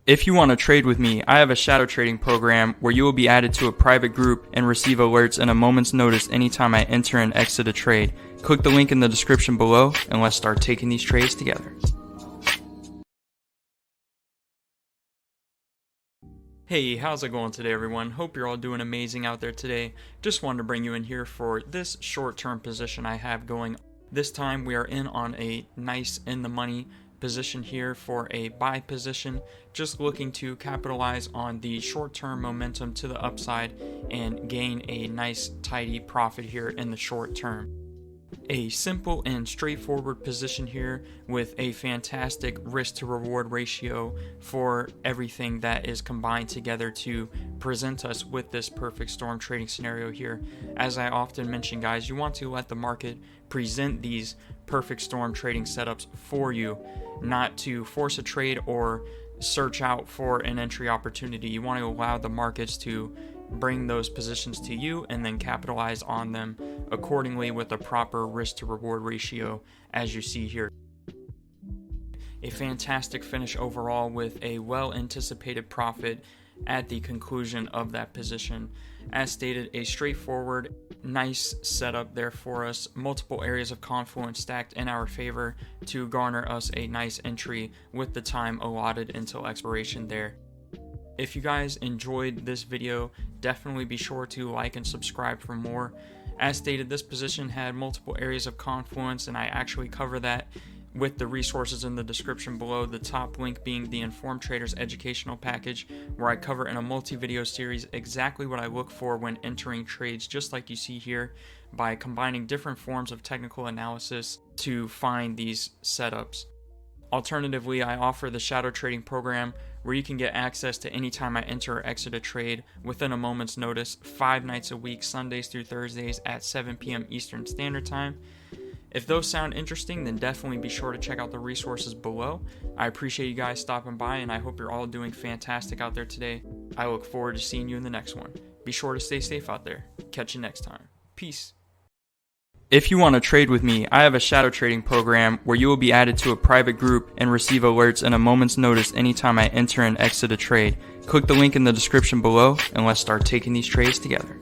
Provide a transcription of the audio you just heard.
If you want to trade with me, I have a shadow trading program where you will be added to a private group and receive alerts in a moment's notice anytime I enter and exit a trade. Click the link in the description below and let's start taking these trades together. Hey, how's it going today, everyone? Hope you're all doing amazing out there today. Just wanted to bring you in here for this short-term position I have going. This time we are in on a nice in-the-money position here for a buy position, just looking to capitalize on the short-term momentum to the upside and gain a nice tidy profit here in the short term. A simple and straightforward position here with a fantastic risk to reward ratio for everything that is combined together to present us with this perfect storm trading scenario here. As I often mention, guys, you want to let the market present these perfect storm trading setups for you, not to force a trade or search out for an entry opportunity. You want to allow the markets to bring those positions to you and then capitalize on them accordingly with a proper risk to reward ratio, as you see here. A fantastic finish overall with a well anticipated profit at the conclusion of that position. As stated, a straightforward, nice setup there for us. Multiple areas of confluence stacked in our favor to garner us a nice entry with the time allotted until expiration there. If you guys enjoyed this video, definitely be sure to like and subscribe for more. As stated, this position had multiple areas of confluence, and I actually cover that with the resources in the description below, the top link being the Informed Traders educational package, where I cover in a multi-video series exactly what I look for when entering trades, just like you see here, by combining different forms of technical analysis to find these setups. Alternatively, I offer the shadow trading program where you can get access to any time I enter or exit a trade within a moment's notice, 5 nights a week, Sundays through Thursdays at 7 p.m. Eastern Standard Time. If those sound interesting, then definitely be sure to check out the resources below. I appreciate you guys stopping by, and I hope you're all doing fantastic out there today. I look forward to seeing you in the next one. Be sure to stay safe out there. Catch you next time. Peace. If you want to trade with me, I have a shadow trading program where you will be added to a private group and receive alerts in a moment's notice anytime I enter and exit a trade. Click the link in the description below and let's start taking these trades together.